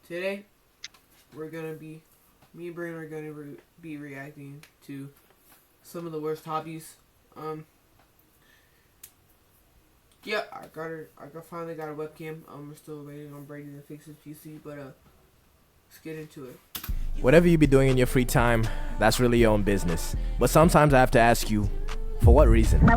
Today, me and Brandon are gonna be reacting to some of the worst hobbies. Yeah, finally got a webcam. We're still waiting on Brady to fix his PC, but let's get into it. Whatever you be doing in your free time, that's really your own business. But sometimes I have to ask you, for what reason?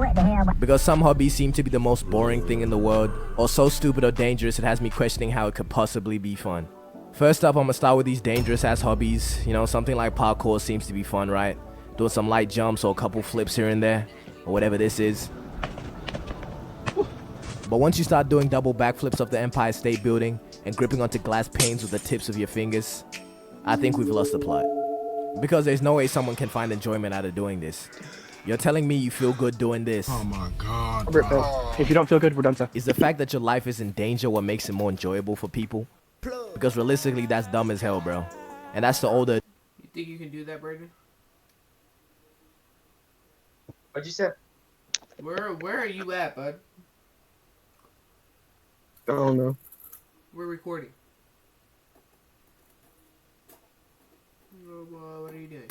Because some hobbies seem to be the most boring thing in the world, or so stupid or dangerous it has me questioning how it could possibly be fun. First up, I'm gonna start with these dangerous ass hobbies. You know, something like parkour seems to be fun, right? Doing some light jumps or a couple flips here and there, or whatever this is. But once you start doing double backflips off the Empire State Building and gripping onto glass panes with the tips of your fingers, I think we've lost the plot. Because there's no way someone can find enjoyment out of doing this. You're telling me you feel good doing this? Oh my god, bro. If you don't feel good, we're done, sir. Is the fact that your life is in danger what makes it more enjoyable for people? Because realistically, that's dumb as hell, bro. And that's the older... You think you can do that, Brandon? What'd you say? Where are you at, bud? I don't know. We're recording. What are you doing?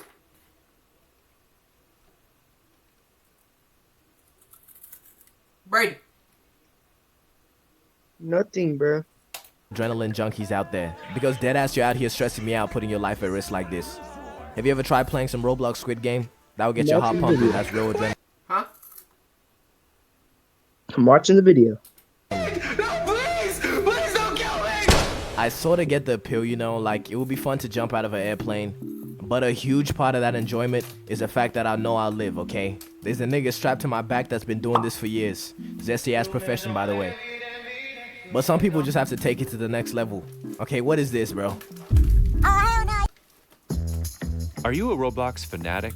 Brady! Nothing, bro. adrenaline junkies out there. Because deadass, you're out here stressing me out, putting your life at risk like this. Have you ever tried playing some Roblox Squid Game? That would get your heart pumping. That's real adrenaline. Huh? I'm watching the video. I sort of get the appeal, you know, like it would be fun to jump out of an airplane. But a huge part of that enjoyment is the fact that I know I'll live, okay? There's a nigga strapped to my back that's been doing this for years. Zesty ass profession, by the way. But some people just have to take it to the next level. Okay, what is this, bro? Are you a Roblox fanatic?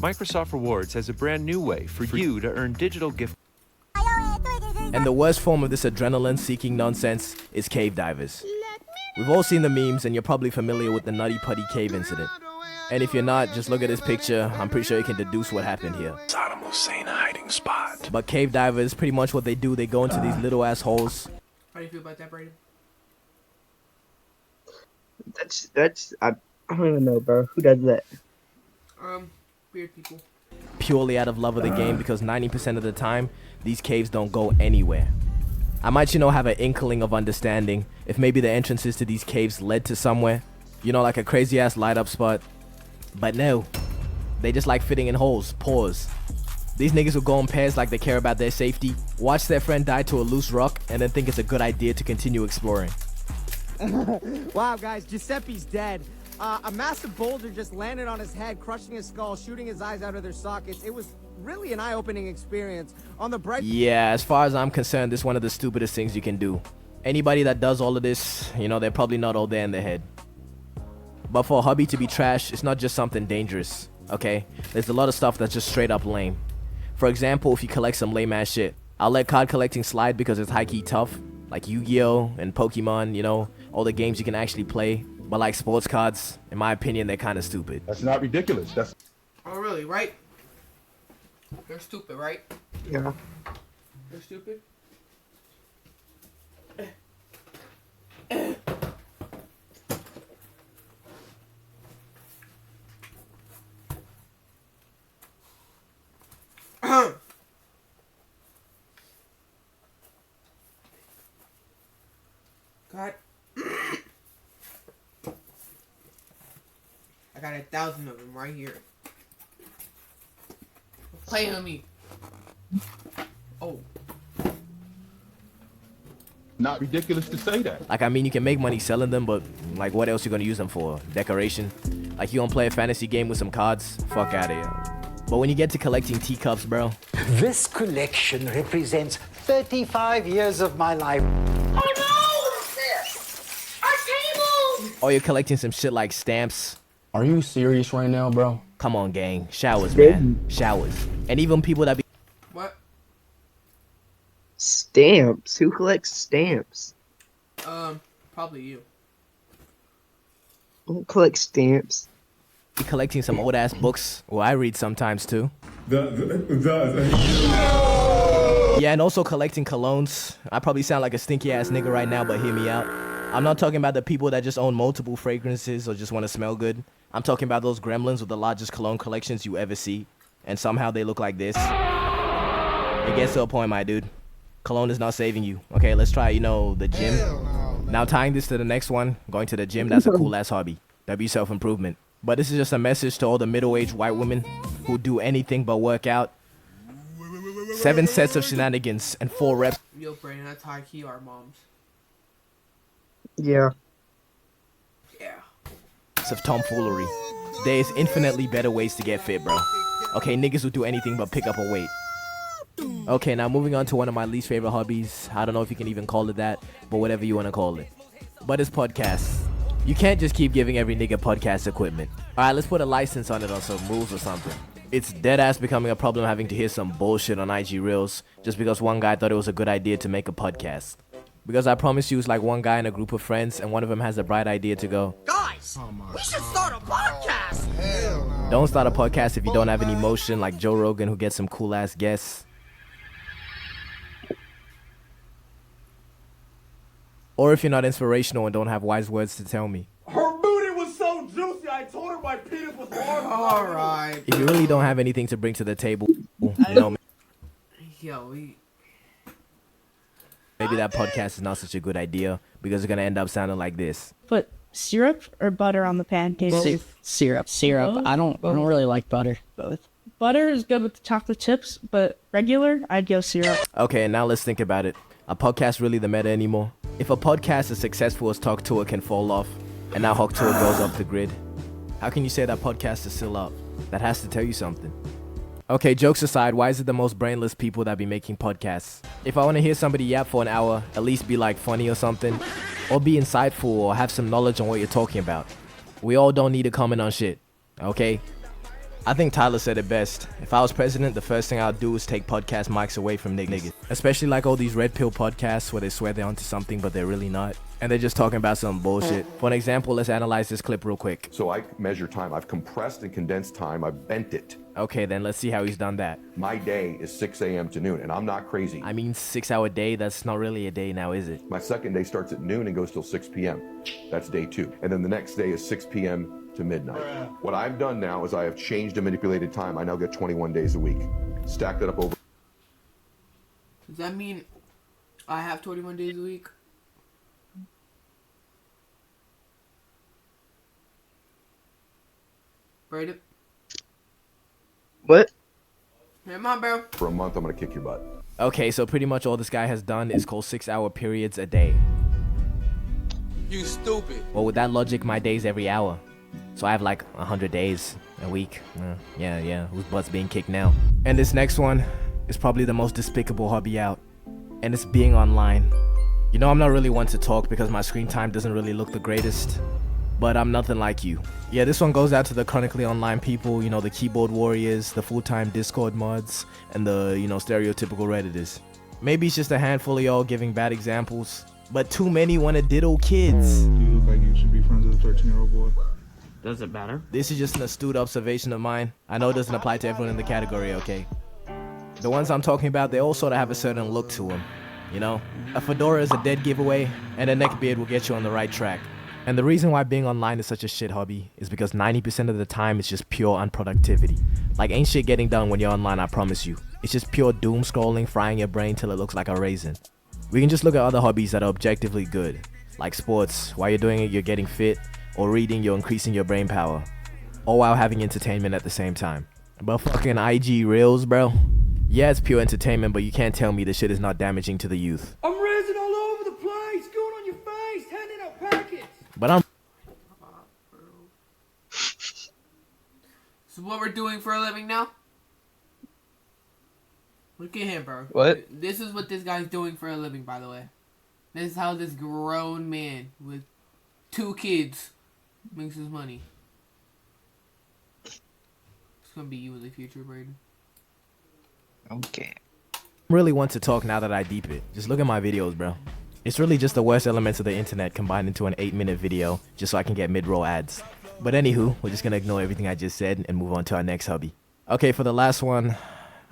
Microsoft Rewards has a brand new way for you to earn digital gift. And the worst form of this adrenaline-seeking nonsense is cave divers. We've all seen the memes, and you're probably familiar with the Nutty Putty cave incident. And if you're not, just look at this picture. I'm pretty sure you can deduce what happened here. Saddam Hussein hiding spot. But cave divers, pretty much what they do, they go into these little ass holes. How do you feel about that, Brady? I don't even know, bro. Who does that? Weird people. Purely out of love of the game, because 90% of the time, these caves don't go anywhere. I might, you know, have an inkling of understanding if maybe the entrances to these caves led to somewhere. You know, like a crazy ass light up spot. But no. They just like fitting in holes. Pause. These niggas will go in pairs like they care about their safety, watch their friend die to a loose rock, and then think it's a good idea to continue exploring. Wow, guys, Giuseppe's dead. A massive boulder just landed on his head, crushing his skull, shooting his eyes out of their sockets. It was really an eye-opening experience. On the bright... Yeah, as far as I'm concerned, this is one of the stupidest things you can do. Anybody that does all of this, you know, they're probably not all there in their head. But for a hobby to be trash, it's not just something dangerous, okay? There's a lot of stuff that's just straight up lame. For example, if you collect some lame ass shit, I'll let card collecting slide because it's high-key tough, like Yu-Gi-Oh! And Pokemon, you know, all the games you can actually play. But like sports cards, in my opinion, they're kind of stupid. That's not ridiculous. That's... Oh, really, right? They're stupid, right? Yeah. They're stupid? God. I got 1,000 of them right here. Play on me. Oh. Not ridiculous to say that. Like, I mean, you can make money selling them, but like, what else you gonna use them for? Decoration? Like, you gonna play a fantasy game with some cards? Fuck out of here. But when you get to collecting teacups, bro. This collection represents 35 years of my life. Oh no! Our table! Or you're collecting some shit like stamps. Are you serious right now, bro? Come on, gang. Showers, man. Showers. And even people that be... What? Stamps? Who collects stamps? Probably you. Who collects stamps? be collecting some old ass books. Well, I read sometimes too. Yeah, and also collecting colognes. I probably sound like a stinky ass nigga right now, but hear me out. I'm not talking about the people that just own multiple fragrances or just want to smell good. I'm talking about those gremlins with the largest cologne collections you ever see, and somehow they look like this. It gets to a point, my dude. Cologne is not saving you. Okay, let's try, the gym. Now tying this to the next one, going to the gym, that's a cool ass hobby. That'd be self-improvement. But this is just a message to all the middle-aged white women who do anything but work out. 7 sets of shenanigans and 4 reps. Yo, Brandon, that's high key our moms. Yeah. Yeah. Of tomfoolery. There's infinitely better ways to get fit, bro. Okay, niggas will do anything but pick up a weight. Okay, now moving on to one of my least favorite hobbies. I don't know if you can even call it that, but whatever you want to call it. But it's podcasts. You can't just keep giving every nigga podcast equipment. Alright, let's put a license on it or some rules or something. It's dead ass becoming a problem having to hear some bullshit on IG Reels just because one guy thought it was a good idea to make a podcast. Because I promise you, it's like one guy in a group of friends and one of them has a bright idea to go, Guys, we should start a podcast. don't start a podcast if you don't have any motion, like Joe Rogan who gets some cool ass guests. Or if you're not inspirational and don't have wise words to tell me. Her booty was so juicy, I told her my penis was large. Alright. If you really don't have anything to bring to the table, Yo, we... maybe that podcast is not such a good idea because it's gonna end up sounding like this. Put syrup or butter on the pancakes? Syrup. Both? I don't really like butter. Both. Butter is good with the chocolate chips, but regular, I'd go syrup. Okay, now let's think about it. Are podcasts really the meta anymore? If a podcast as successful as Talk Tour can fall off, and now Hawk Tour goes off the grid, how can you say that podcast is still up? That has to tell you something. Okay, jokes aside, why is it the most brainless people that be making podcasts? If I want to hear somebody yap for an hour, at least be like funny or something, or be insightful or have some knowledge on what you're talking about. We all don't need to comment on shit, okay? I think Tyler said it best. If I was president, the first thing I'd do is take podcast mics away from niggas. Especially like all these red pill podcasts where they swear they're onto something but they're really not. And they're just talking about some bullshit. For an example, let's analyze this clip real quick. So I measure time. I've compressed and condensed time. I've bent it. Okay, then let's see how he's done that. My day is 6 a.m. to noon, and I'm not crazy. I mean, 6-hour day, that's not really a day now, is it? My second day starts at noon and goes till 6 p.m. That's day 2. And then the next day is 6 p.m. to midnight. What I've done now is I have changed and manipulated time. I now get 21 days a week. Stack that up over. Does that mean I have 21 days a week? Brandon? What? Come on, bro. For a month, I'm gonna kick your butt. Okay, so pretty much all this guy has done is call 6-hour periods a day. You stupid. Well, with that logic, my day's every hour. So I have like 100 days a week. Yeah, whose butt's being kicked now? And this next one is probably the most despicable hobby out. And it's being online. You know, I'm not really one to talk because my screen time doesn't really look the greatest. But I'm nothing like you. Yeah, this one goes out to the chronically online people, the keyboard warriors, the full-time Discord mods, and the, stereotypical Redditors. Maybe it's just a handful of y'all giving bad examples, but too many want to diddle kids. You look like you should be friends with a 13-year-old boy. Does it matter? This is just an astute observation of mine. I know it doesn't apply to everyone in the category, okay? The ones I'm talking about, they all sort of have a certain look to them, A fedora is a dead giveaway, and a neckbeard will get you on the right track. And the reason why being online is such a shit hobby is because 90% of the time it's just pure unproductivity. Like, ain't shit getting done when you're online, I promise you. It's just pure doom scrolling, frying your brain till it looks like a raisin. We can just look at other hobbies that are objectively good, like sports. While you're doing it, you're getting fit, or reading, you're increasing your brain power, all while having entertainment at the same time. But fucking IG Reels, bro. Yeah, it's pure entertainment, but you can't tell me this shit is not damaging to the youth. I'm raising all over the place, going on your face, handing out packets. But I'm... So what we're doing for a living now? Look at him, bro. What? This is what this guy's doing for a living, by the way. This is how this grown man with 2 kids makes his money. It's gonna be you in the future, Braden. Okay. really want to talk now that I deep it. Just look at my videos, bro. It's really just the worst elements of the internet combined into an 8-minute video just so I can get mid-roll ads. But anywho, we're just gonna ignore everything I just said and move on to our next hobby. Okay, for the last one,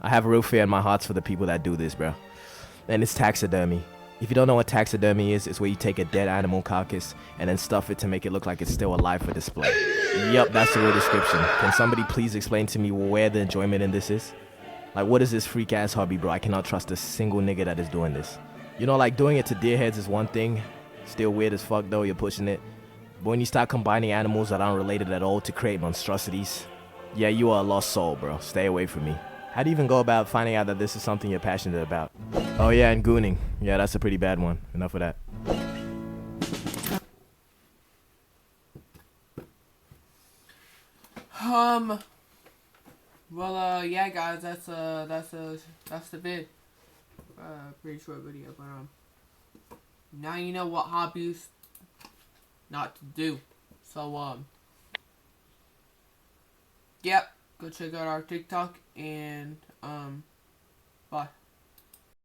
I have a real fear in my hearts for the people that do this, bro. And it's taxidermy. If you don't know what taxidermy is, it's where you take a dead animal carcass and then stuff it to make it look like it's still alive for display. Yup, that's the real description. Can somebody please explain to me where the enjoyment in this is? Like, what is this freak ass hobby, bro? I cannot trust a single nigga that is doing this. You know, like, doing it to deer heads is one thing. Still weird as fuck though, you're pushing it. But when you start combining animals that aren't related at all to create monstrosities, yeah, you are a lost soul, bro. Stay away from me. How do you even go about finding out that this is something you're passionate about? Oh yeah, and gooning. Yeah, that's a pretty bad one. Enough of that. Well, yeah, guys, that's the vid. Pretty short video, but now you know what hobbies not to do. So yep, go check out our TikTok and bye.